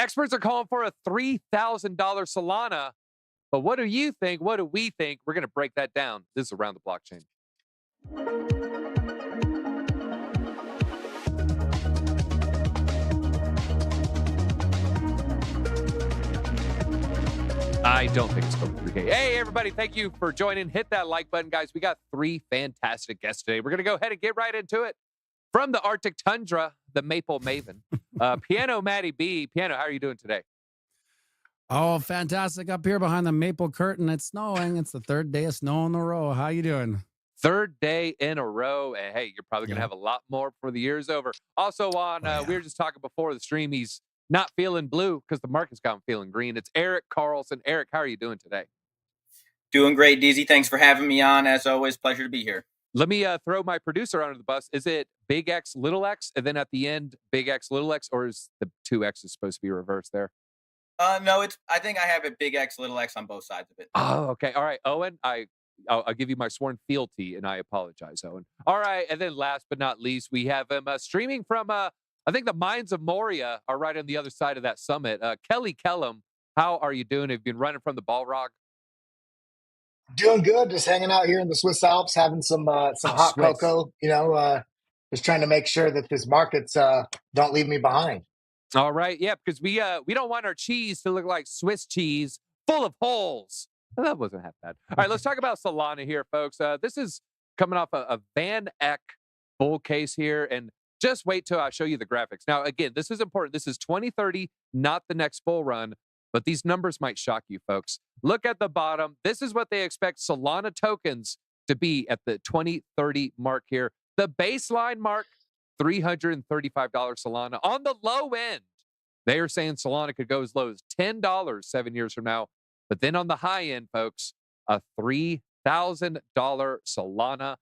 Experts are calling for a $3,000 Solana. But what do you think? What do we think? We're going to break that down. This is Around the Blockchain. I don't think it's going to 3K. Hey, everybody, thank you for joining. Hit that like button, guys. We got 3 fantastic guests today. We're going to go ahead and get right into it. From the Arctic Tundra, the Maple Maven, Piano Matty B. Piano, how are you doing today? Oh, fantastic. Up here behind the maple curtain. It's snowing. It's the 3rd day of snow in a row. How you doing? 3rd day in a row. And hey, you're probably going to have a lot more before the year's over. Also on, we were just talking before the stream, he's not feeling blue because the market's gone feeling green. It's Eric Carlson. Eric, how are you doing today? Doing great, DZ. Thanks for having me on. As always, pleasure to be here. Let me throw my producer under the bus. Is it big X, little x, and then at the end, big X, little x, or is the 2X supposed to be reversed there? No, I think I have a big X, little x on both sides of it. Oh, okay. All right, Owen, I'll give you my sworn fealty, and I apologize, Owen. All right, and then last but not least, we have him streaming from, I think the Mines of Moria are right on the other side of that summit. Kelly Kellum, how are you doing? Have you been running from the Balrog? Doing good. Just hanging out here in the Swiss Alps, having some hot cocoa. Just trying to make sure that this markets don't leave me behind. All right, yeah, because we don't want our cheese to look like Swiss cheese full of holes. Well, that wasn't half bad. All right, let's talk about Solana here, folks. This is coming off a Van Eck bull case here, and just wait till I show you the graphics. Now, again, this is important. This is 2030, not the next bull run, but these numbers might shock you, folks. Look at the bottom. This is what they expect Solana tokens to be at the 2030 mark here. The baseline mark, $335 Solana. On the low end, they are saying Solana could go as low as $10 7 years from now. But then on the high end, folks, a $3,000 Solana.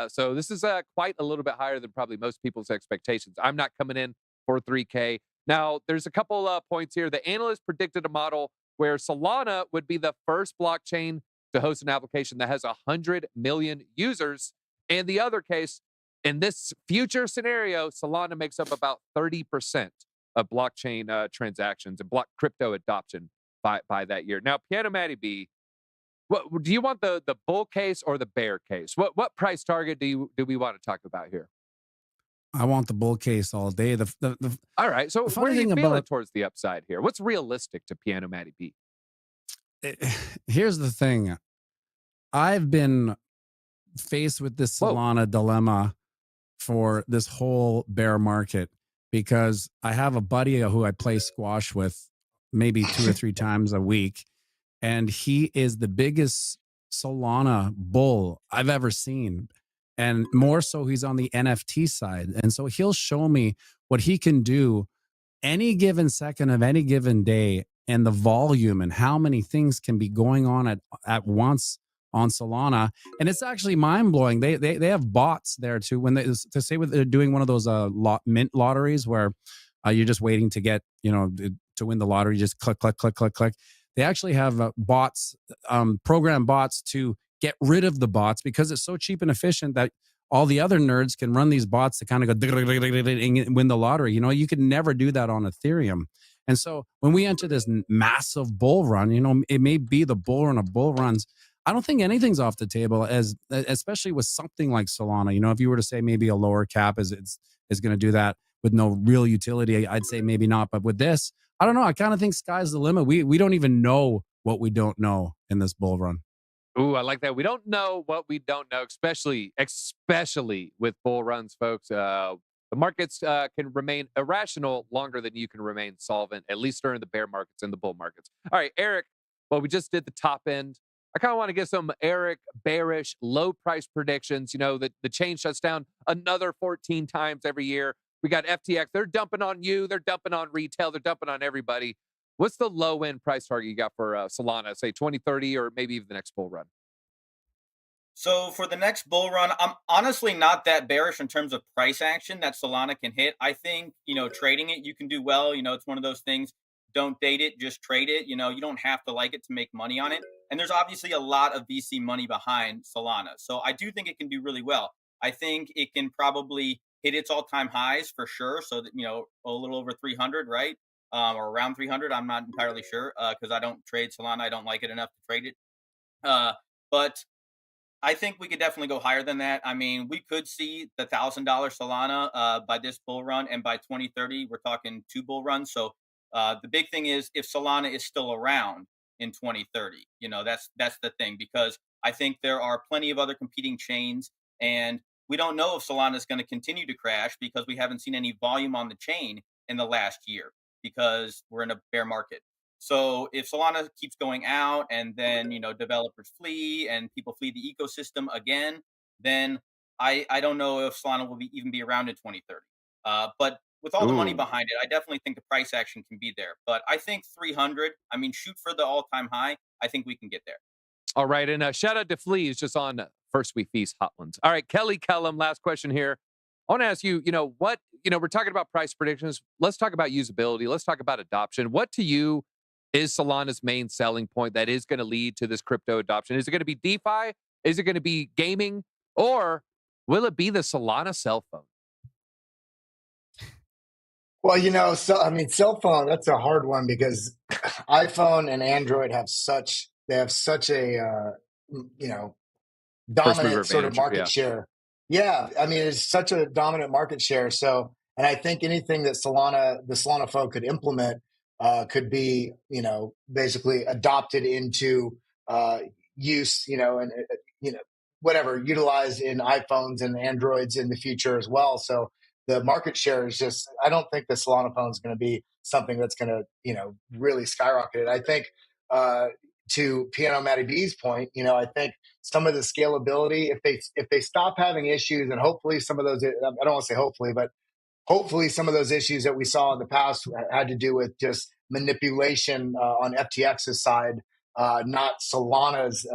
So this is quite a little bit higher than probably most people's expectations. I'm not coming in for 3K. Now, there's a couple points here. The analyst predicted a model where Solana would be the first blockchain to host an application that has 100 million users. And the other case, in this future scenario, Solana makes up about 30% of blockchain transactions and crypto adoption by that year. Now, Piano Matty B, do you want the bull case or the bear case? What price target do we want to talk about here? I want the bull case all day. All right. So where are you feeling towards the upside here? What's realistic to Piano Matty B? Here's the thing. I've been faced with this Solana dilemma for this whole bear market because I have a buddy who I play squash with maybe 2 or 3 times a week. And he is the biggest Solana bull I've ever seen. And more so, he's on the NFT side. And so he'll show me what he can do any given second of any given day and the volume and how many things can be going on at once on Solana. And it's actually mind-blowing. They have bots there too. When they're doing one of those mint lotteries where you're just waiting to get, to win the lottery, just click. They actually have bots, program bots to get rid of the bots because it's so cheap and efficient that all the other nerds can run these bots to kind of go and win the lottery. You could never do that on Ethereum. And so when we enter this massive bull run, it may be the bull run of bull runs. I don't think anything's off the table, especially with something like Solana. If you were to say maybe a lower cap is going to do that with no real utility, I'd say maybe not. But with this, I don't know. I kind of think sky's the limit. We don't even know what we don't know in this bull run. Ooh, I like that. We don't know what we don't know, especially with bull runs, folks. The markets can remain irrational longer than you can remain solvent, at least during the bear markets and the bull markets. All right, Eric, well, we just did the top end. I kind of want to get some Eric bearish, low price predictions. The chain shuts down another 14 times every year. We got FTX. They're dumping on you. They're dumping on retail. They're dumping on everybody. What's the low end price target you got for Solana, say 2030 or maybe even the next bull run? So for the next bull run, I'm honestly not that bearish in terms of price action that Solana can hit. I think, trading it, you can do well. It's one of those things. Don't date it, just trade it. You don't have to like it to make money on it. And there's obviously a lot of VC money behind Solana. So I do think it can do really well. I think it can probably hit its all-time highs for sure. So that, a little over 300, right? or around 300. I'm not entirely sure because I don't trade Solana. I don't like it enough to trade it. But I think we could definitely go higher than that. I mean, we could see the $1,000 Solana by this bull run, and by 2030, we're talking 2 bull runs. So the big thing is if Solana is still around in 2030, that's the thing, because I think there are plenty of other competing chains, and we don't know if Solana is going to continue to crash because we haven't seen any volume on the chain in the last year because we're in a bear market. So if Solana keeps going out and then, developers flee and people flee the ecosystem again, then I don't know if Solana will even be around in 2030. But with all the money behind it, I definitely think the price action can be there. But I think 300, I mean, shoot for the all-time high. I think we can get there. All right. And shout out to Fleas just on First We Feast Hot Ones. All right. Kelly Kellum, last question here. I want to ask you, we're talking about price predictions. Let's talk about usability. Let's talk about adoption. What to you is Solana's main selling point that is going to lead to this crypto adoption? Is it going to be DeFi? Is it going to be gaming? Or will it be the Solana cell phone? Well, cell phone, that's a hard one because iPhone and Android have such a, dominant sort of market share. Yeah. I mean, it's such a dominant market share. So, and I think anything that the Solana phone could implement could be, basically adopted into use, whatever, utilized in iPhones and Androids in the future as well. So the market share is just, I don't think the Solana phone is going to be something that's going to, really skyrocket it. I think to Piano Matty B's point, I think some of the scalability, if they stop having issues, and hopefully some of those, I don't want to say hopefully, but hopefully some of those issues that we saw in the past had to do with just manipulation on FTX's side, not Solana's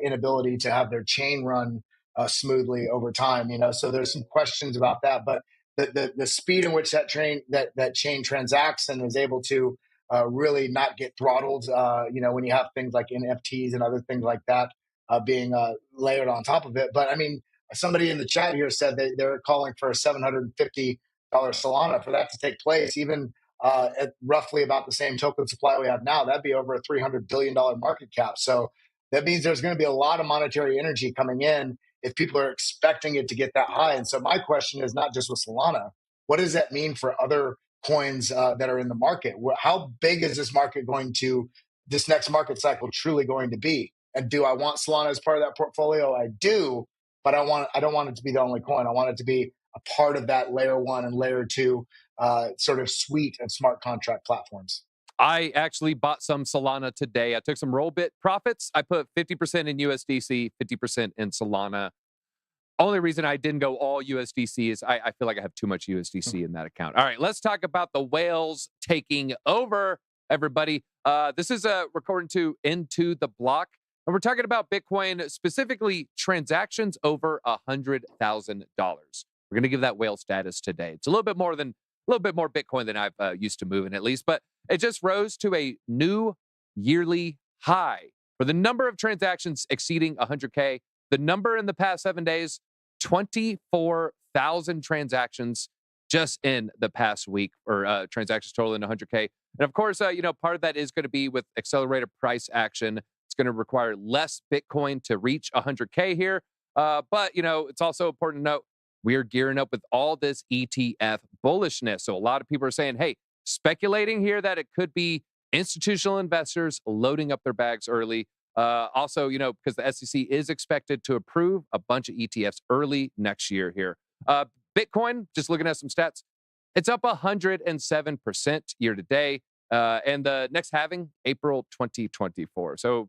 inability to have their chain run smoothly over time. So there's some questions about that, but the speed in which that chain transacts and is able to really not get throttled, when you have things like NFTs and other things like that being layered on top of it. But I mean, somebody in the chat here said that they're calling for a $750 Solana for that to take place, even at roughly about the same token supply we have now. That'd be over a $300 billion market cap. So that means there's going to be a lot of monetary energy coming in if people are expecting it to get that high. And so my question is not just with Solana, what does that mean for other coins that are in the market? How big is this next market cycle truly going to be? And do I want Solana as part of that portfolio? I do, but I don't want it to be the only coin. I want it to be a part of that layer 1 and layer 2 sort of suite of smart contract platforms. I actually bought some Solana today. I took some Rollbit profits. I put 50% in USDC, 50% in Solana. Only reason I didn't go all USDC is I feel like I have too much USDC in that account. All right, let's talk about the whales taking over, everybody. This is recording to Into the Block. And we're talking about Bitcoin, specifically transactions over $100,000. We're going to give that whale status today. It's a little bit more Bitcoin than I've used to moving, at least, but it just rose to a new yearly high for the number of transactions exceeding 100K. The number in the past 7 days, 24,000 transactions just in the past week, or transactions totaling 100K. And of course, part of that is going to be with accelerated price action. It's going to require less Bitcoin to reach 100K here. But, it's also important to note, we're gearing up with all this ETF bullishness. So a lot of people are saying, hey, speculating here that it could be institutional investors loading up their bags early. Also, because the SEC is expected to approve a bunch of ETFs early next year here. Bitcoin, just looking at some stats, it's up 107% year to date. And the next halving, April 2024. So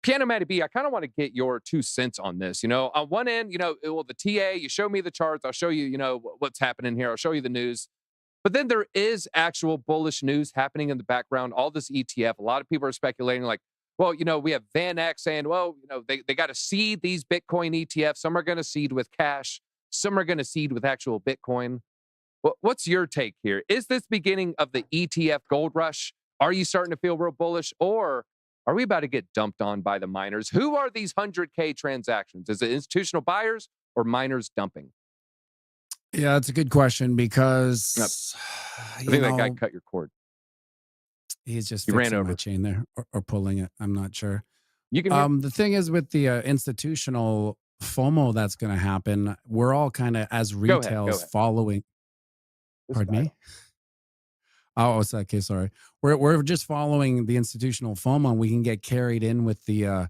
Piano Matty B, I kind of want to get your 2 cents on this. On one end, the TA, you show me the charts. I'll show you, what's happening here. I'll show you the news. But then there is actual bullish news happening in the background. All this ETF, a lot of people are speculating like, well, we have Van Eck saying, well, they got to seed these Bitcoin ETFs. Some are going to seed with cash. Some are going to seed with actual Bitcoin. What's your take here? Is this beginning of the ETF gold rush? Are you starting to feel real bullish? Or are we about to get dumped on by the miners? Who are these 100K transactions? Is it institutional buyers or miners dumping? Yeah, that's a good question because I think that guy cut your cord. He's just He ran fixing over my chain there or pulling it. I'm not sure. You can hear. The thing is with the institutional FOMO that's going to happen, we're all kind of as retails following. Pardon me? Oh, it's okay. Sorry. We're just following the institutional FOMO, and we can get carried in with the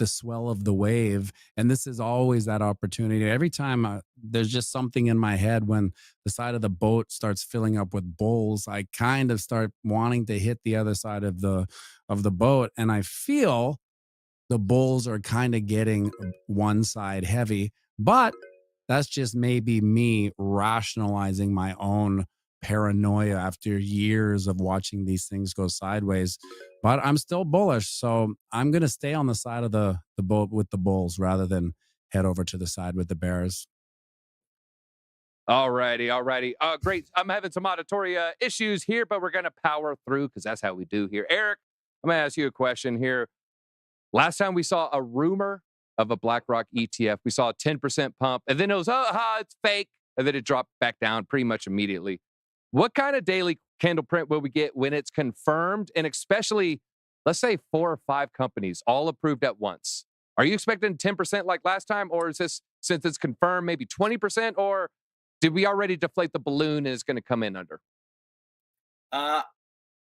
swell of the wave. And this is always that opportunity. Every time there's just something in my head when the side of the boat starts filling up with bulls, I kind of start wanting to hit the other side of the boat, and I feel the bulls are kind of getting one side heavy, but that's just maybe me rationalizing my own paranoia after years of watching these things go sideways. But I'm still bullish, so I'm going to stay on the side of the boat with the bulls rather than head over to the side with the bears. All righty. Great. I'm having some auditory issues here, but we're going to power through because that's how we do here. Eric, I'm going to ask you a question here. Last time we saw a rumor of a BlackRock ETF, we saw a 10% pump, and then it was, it's fake, and then it dropped back down pretty much immediately. What kind of daily candle print will we get when it's confirmed? And especially, let's say 4 or 5 companies all approved at once. Are you expecting 10% like last time? Or is this, since it's confirmed, maybe 20%? Or did we already deflate the balloon and it's going to come in under?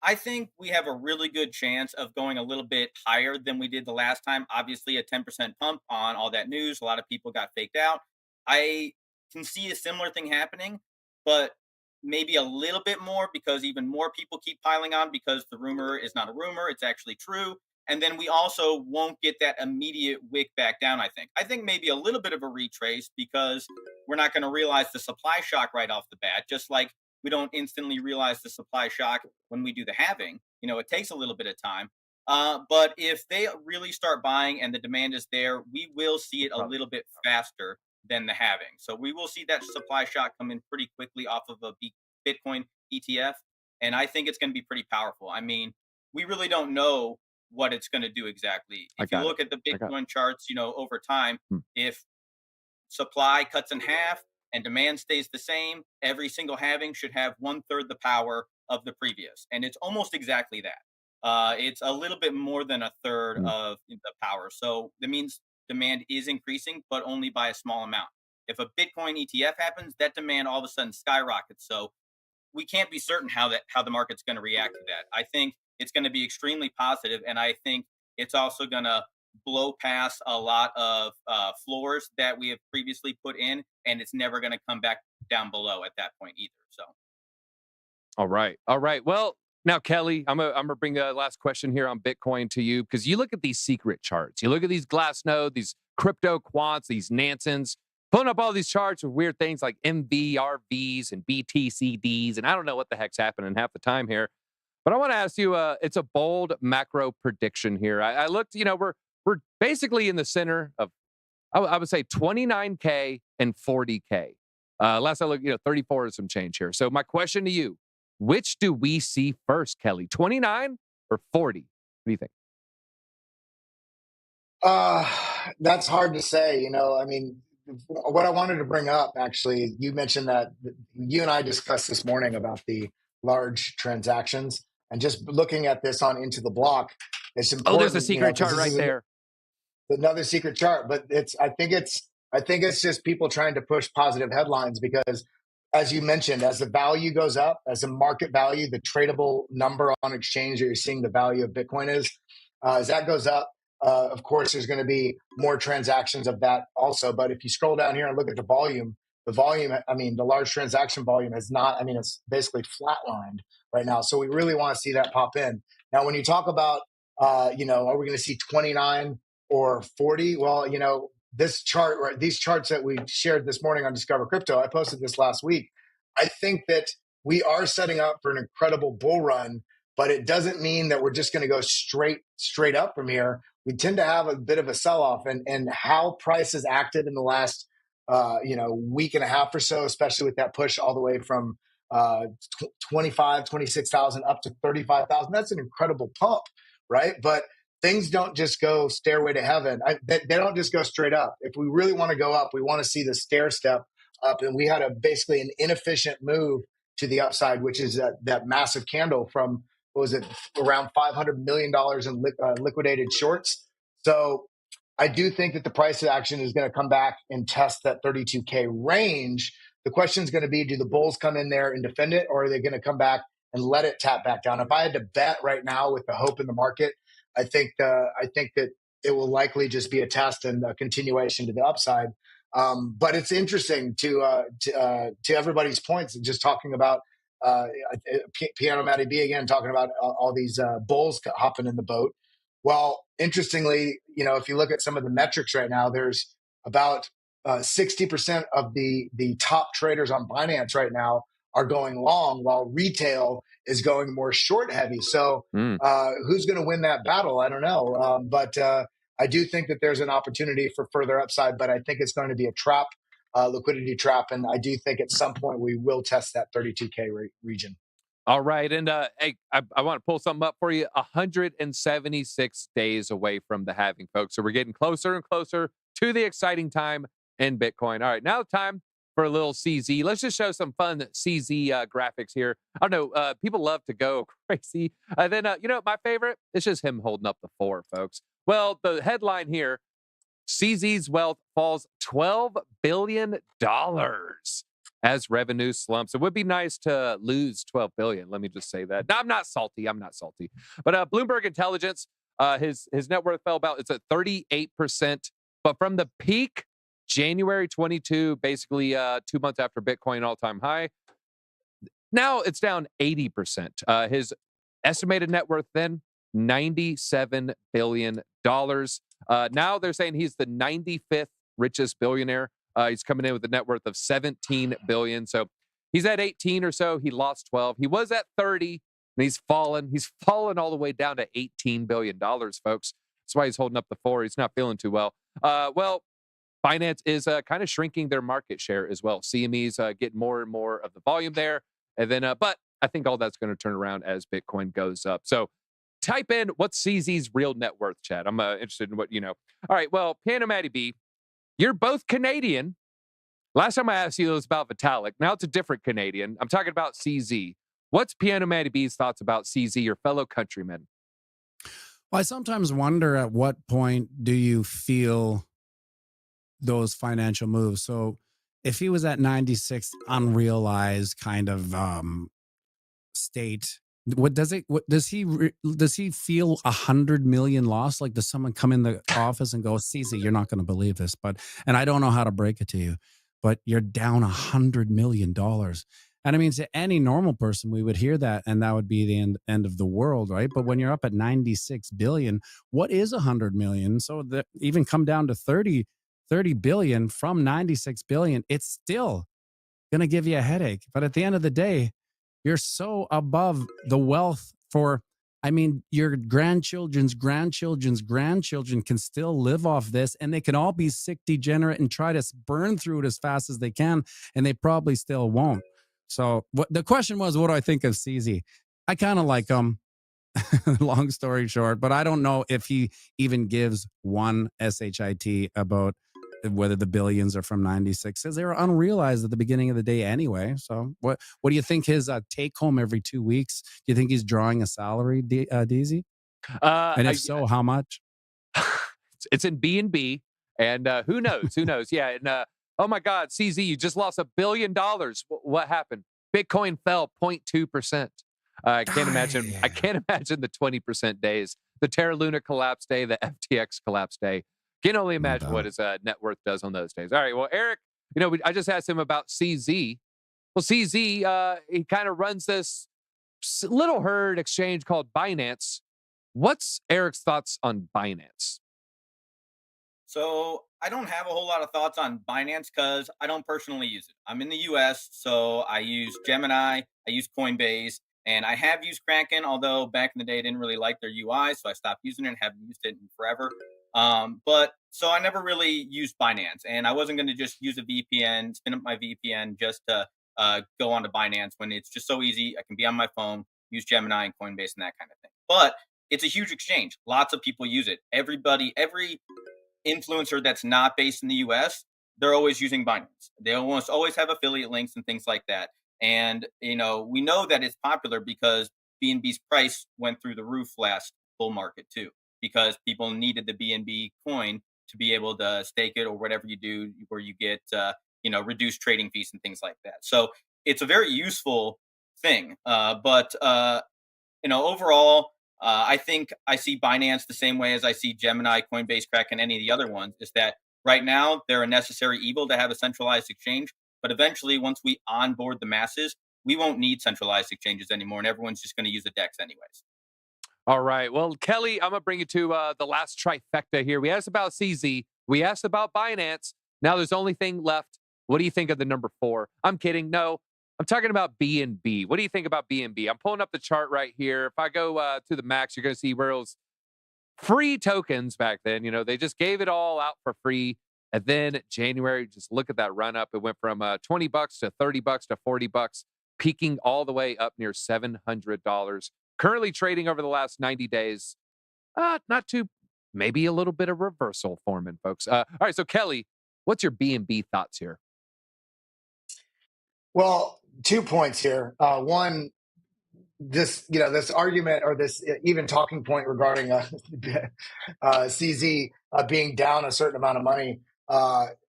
I think we have a really good chance of going a little bit higher than we did the last time. Obviously, a 10% pump on all that news. A lot of people got faked out. I can see a similar thing happening, but maybe a little bit more because even more people keep piling on because the rumor is not a rumor. It's actually true. And then we also won't get that immediate wick back down, I think. I think maybe a little bit of a retrace because we're not going to realize the supply shock right off the bat, just like we don't instantly realize the supply shock when we do the halving. It takes a little bit of time. But if they really start buying and the demand is there, we will see it a little bit faster than the halving. So we will see that supply shock come in pretty quickly off of a Bitcoin ETF. And I think it's going to be pretty powerful. I mean, we really don't know what it's going to do exactly. If you look at the Bitcoin charts, over time, if supply cuts in half and demand stays the same, every single halving should have 1/3 the power of the previous. And it's almost exactly that. It's a little bit more than 1/3 of the power. So that means demand is increasing, but only by a small amount. If a Bitcoin ETF happens, that demand all of a sudden skyrockets. So we can't be certain how the market's going to react to that. I think it's going to be extremely positive, and I think it's also going to blow past a lot of floors that we have previously put in, and it's never going to come back down below at that point either. So, all right. Well, now Kelly, I'm gonna bring a last question here on Bitcoin to you because you look at these secret charts, you look at these Glassnode, these crypto quants, these Nansons, pulling up all these charts with weird things like MVRVs and BTCDs, and I don't know what the heck's happening half the time here. But I want to ask you, it's a bold macro prediction here. I looked, we're basically in the center of, I would say 29K and 40K. Last I looked, 34 is some change here. So my question to you, which do we see first, Kelly? 29 or 40? What do you think? That's hard to say. I mean, what I wanted to bring up, actually, you mentioned that you and I discussed this morning about the large transactions, and just looking at this on Into the Block, it's important. Oh, there's a secret chart right there. Another secret chart, but I think it's just people trying to push positive headlines because, as you mentioned, as the value goes up, as the market value, the tradable number on exchange that you're seeing the value of Bitcoin is, as that goes up, of course, there's going to be more transactions of that also. But if you scroll down here and look at the volume, the large transaction volume has not, it's basically flatlined right now. So we really want to see that pop in. Now, when you talk about, are we going to see 29 or 40? Well, this chart, right, these charts that we shared this morning on Discover Crypto, I posted this last week. I think that we are setting up for an incredible bull run, but it doesn't mean that we're just going to go straight up from here. We tend to have a bit of a sell-off, and how prices acted in the last week and a half or so, especially with that push all the way from 26,000 up to 35,000. That's an incredible pump, right? But things don't just go stairway to heaven. They don't just go straight up. If we really want to go up, we want to see the stair step up, and we had basically an inefficient move to the upside, which is that massive candle from, what was it, around $500 million in liquidated shorts. So I do think that the price action is going to come back and test that 32K range. The question is going to be, do the bulls come in there and defend it, or are they going to come back and let it tap back down? If I had to bet right now with the hope in the market, I think that it will likely just be a test and a continuation to the upside. But it's interesting to everybody's points, just talking about Piano Matty B again, talking about all these bulls hopping in the boat. Well, interestingly, if you look at some of the metrics right now, there's about 60% of the top traders on Binance right now are going long, while retail is going more short heavy. So who's going to win that battle? I don't know. But I do think that there's an opportunity for further upside, but I think it's going to be a trap, liquidity trap. And I do think at some point we will test that 32K region. All right. And hey, I want to pull something up for you. 176 days away from the halving, folks. So we're getting closer and closer to the exciting time in Bitcoin. All right. Now time for a little CZ. Let's just show some fun CZ graphics here. I don't know. People love to go crazy. Then, my favorite, it's just him holding up the 4, folks. Well, the headline here, CZ's wealth falls $12 billion as revenue slumps. It would be nice to lose 12 billion. Let me just say that. No, I'm not salty. But Bloomberg Intelligence, his net worth fell about, it's at 38%. But from the peak, January 22, basically 2 months after Bitcoin all-time high, now it's down 80%. His estimated net worth then, $97 billion. Now they're saying he's the 95th richest billionaire. He's coming in with a net worth of 17 billion. So he's at 18 or so. He lost 12. He was at 30, and he's fallen. He's fallen all the way down to $18 billion, folks. That's why he's holding up the 4. He's not feeling too well. Binance is kind of shrinking their market share as well. CME's getting more and more of the volume there. And then, but I think all that's going to turn around as Bitcoin goes up. So type in what's CZ's real net worth, Chad. I'm interested in what you know. All right. Well, Piano Matty B, you're both Canadian. Last time I asked you, it was about Vitalik. Now it's a different Canadian. I'm talking about CZ. What's Piano Matty B's thoughts about CZ, your fellow countrymen? Well, I sometimes wonder at what point do you feel those financial moves. So if he was at 96 unrealized kind of state, does he feel 100 million loss? Like, does someone come in the office and go, CZ, you're not going to believe this, and I don't know how to break it to you, but you're down $100 million. And I mean, to any normal person, we would hear that and that would be the end of the world, right? But when you're up at 96 billion, what is 100 million? So that even come down to 30 billion from 96 billion, it's still going to give you a headache. But at the end of the day, you're so above the wealth your grandchildren's grandchildren can still live off this, and they can all be sick, degenerate, and try to burn through it as fast as they can, and they probably still won't. So the question was, what do I think of CZ? I kind of like him, long story short, but I don't know if he even gives one shit about whether the billions are from 96, because they were unrealized at the beginning of the day anyway. So what do you think his take home every 2 weeks? Do you think he's drawing a salary, DZ? And if so, how much? It's in B&B, and who knows? Yeah, and oh my God, CZ, you just lost $1 billion. What happened? Bitcoin fell 0.2%. I can't imagine. I can't imagine the 20% days, the Terra Luna collapse day, the FTX collapse day. Can only imagine what his net worth does on those days. All right. Well, Eric, I just asked him about CZ. Well, CZ, he kind of runs this little herd exchange called Binance. What's Eric's thoughts on Binance? So I don't have a whole lot of thoughts on Binance because I don't personally use it. I'm in the US, so I use Gemini, I use Coinbase, and I have used Kraken, although back in the day I didn't really like their UI, so I stopped using it and haven't used it in forever. But so I never really used Binance, and I wasn't going to just use a VPN, spin up my VPN just to go onto Binance when it's just so easy. I can be on my phone, use Gemini and Coinbase and that kind of thing. But it's a huge exchange. Lots of people use it. Every influencer that's not based in the US they're always using Binance. They almost always have affiliate links and things like that. And, we know that it's popular because BNB's price went through the roof last bull market too, because people needed the BNB coin to be able to stake it or whatever you do where you get, reduced trading fees and things like that. So it's a very useful thing. But overall, I think I see Binance the same way as I see Gemini, Coinbase, Kraken, any of the other ones, is that right now they're a necessary evil to have a centralized exchange. But eventually, once we onboard the masses, we won't need centralized exchanges anymore, and everyone's just going to use a DEX anyways. All right. Well, Kelly, I'm going to bring you to the last trifecta here. We asked about CZ. We asked about Binance. Now there's only thing left. What do you think of the number 4? I'm kidding. No, I'm talking about BNB. What do you think about BNB? I'm pulling up the chart right here. If I go to the max, you're going to see where it was free tokens back then. They just gave it all out for free. And then January, just look at that run up. It went from $20 to $30 to $40, peaking all the way up near $700. Currently trading over the last 90 days. Not too, maybe a little bit of reversal forming, folks. All right, so Kelly, what's your BNB thoughts here? Well, 2 points here. One, this argument or this even talking point regarding CZ being down a certain amount of money,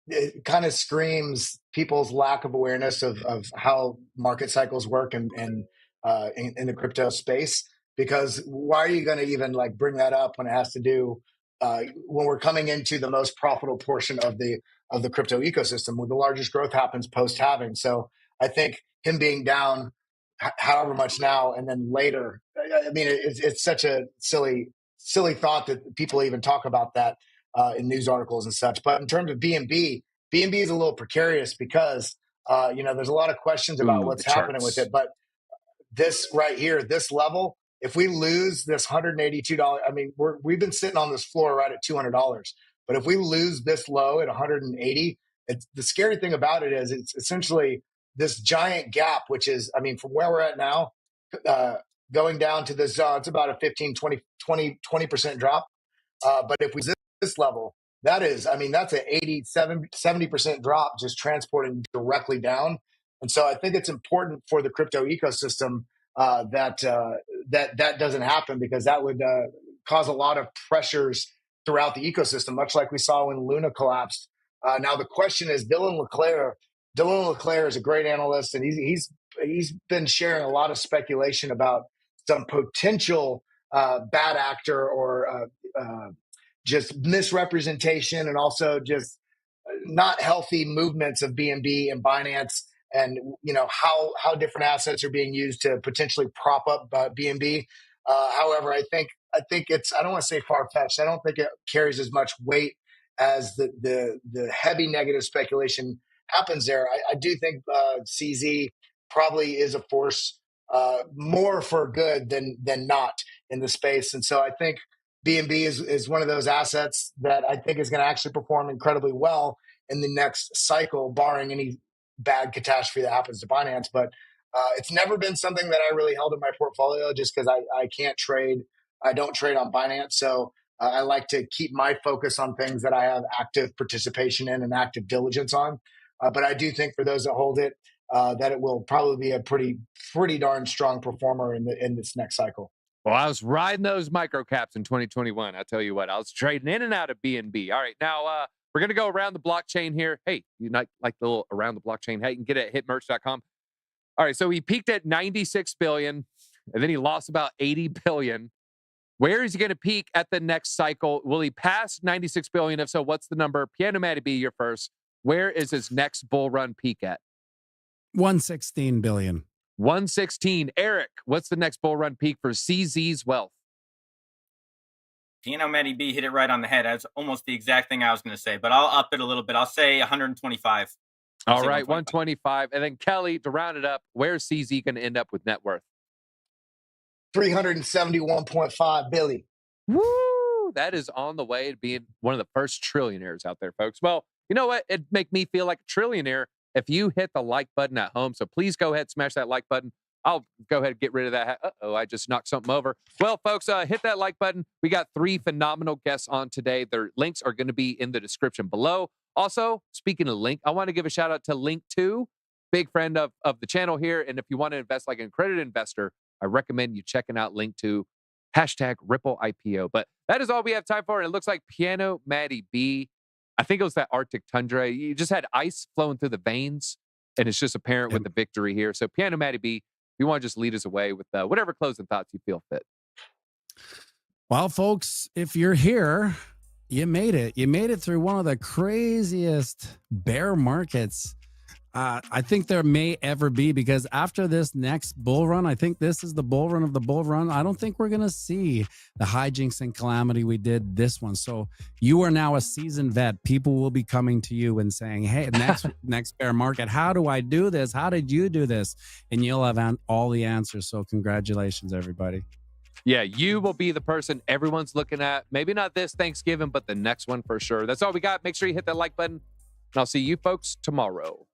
it kind of screams people's lack of awareness of how market cycles work in the crypto space. Because why are you going to even bring that up when it has to do when we're coming into the most profitable portion of the crypto ecosystem, where the largest growth happens post halving? So I think him being down however much now and then later, I mean, it's such a silly thought that people even talk about that in news articles and such. But in terms of BNB is a little precarious because there's a lot of questions about what's happening with it. But this right here, this level, if we lose this $182, I mean, we've been sitting on this floor right at $200. But if we lose this low at 180, the scary thing about it is it's essentially this giant gap, which is, I mean, from where we're at now, going down to this zone, it's about a 20% drop. But if we this level, that's an 70% drop just transporting directly down. And so I think it's important for the crypto ecosystem that doesn't happen, because that would cause a lot of pressures throughout the ecosystem, much like we saw when Luna collapsed. Now the question is, Dylan LeClaire is a great analyst, and he's been sharing a lot of speculation about some potential bad actor or just misrepresentation, and also just not healthy movements of BNB and Binance, and how different assets are being used to potentially prop up BNB. However, I think it's, I don't want to say far-fetched. I don't think it carries as much weight as the heavy negative speculation happens there. I do think CZ probably is a force more for good than not in the space. And so I think BNB is one of those assets that I think is going to actually perform incredibly well in the next cycle, barring any bad catastrophe that happens to Binance. But it's never been something that I really held in my portfolio, just because I can't trade. I don't trade on Binance. So I like to keep my focus on things that I have active participation in and active diligence on. But I do think for those that hold it, that it will probably be a pretty darn strong performer in this next cycle. Well, I was riding those micro caps in 2021. I tell you what, I was trading in and out of BNB. All right, now we're going to go around the blockchain here. Hey, you like the little around the blockchain? Hey, you can get it at hitmerch.com. All right, so he peaked at 96 billion, and then he lost about 80 billion. Where is he going to peak at the next cycle? Will he pass 96 billion? If so, what's the number? Piano Matty B, you're first. Where is his next bull run peak at? 116 billion. 116. Eric, what's the next bull run peak for CZ's wealth? Matty B hit it right on the head. That's almost the exact thing I was going to say, but I'll up it a little bit. I'll say 125. All right, 125. And then Kelly, to round it up, where's CZ going to end up with net worth? 371.5 billion. Woo! That is on the way to being one of the first trillionaires out there, folks. Well, you know what? It'd make me feel like a trillionaire if you hit the like button at home. So please go ahead, smash that like button. I'll go ahead and get rid of that. Uh-oh, I just knocked something over. Well, folks, hit that like button. We got 3 phenomenal guests on today. Their links are going to be in the description below. Also, speaking of Link, I want to give a shout out to Linqto, big friend of the channel here. And if you want to invest like an accredited investor, I recommend you checking out Linqto. Hashtag Ripple IPO. But that is all we have time for. And it looks like Piano Matty B. I think it was that Arctic tundra. You just had ice flowing through the veins, and it's just apparent with the victory here. So Piano Matty B, you want to just lead us away with whatever closing thoughts you feel fit. Well, folks, if you're here, you made it. You made it through one of the craziest bear markets I think there may ever be, because after this next bull run, I think this is the bull run of the bull run. I don't think we're going to see the hijinks and calamity we did this one. So you are now a seasoned vet. People will be coming to you and saying, hey, next bear market, how do I do this? How did you do this? And you'll have all the answers. So congratulations, everybody. Yeah, you will be the person everyone's looking at. Maybe not this Thanksgiving, but the next one for sure. That's all we got. Make sure you hit that like button, and I'll see you folks tomorrow.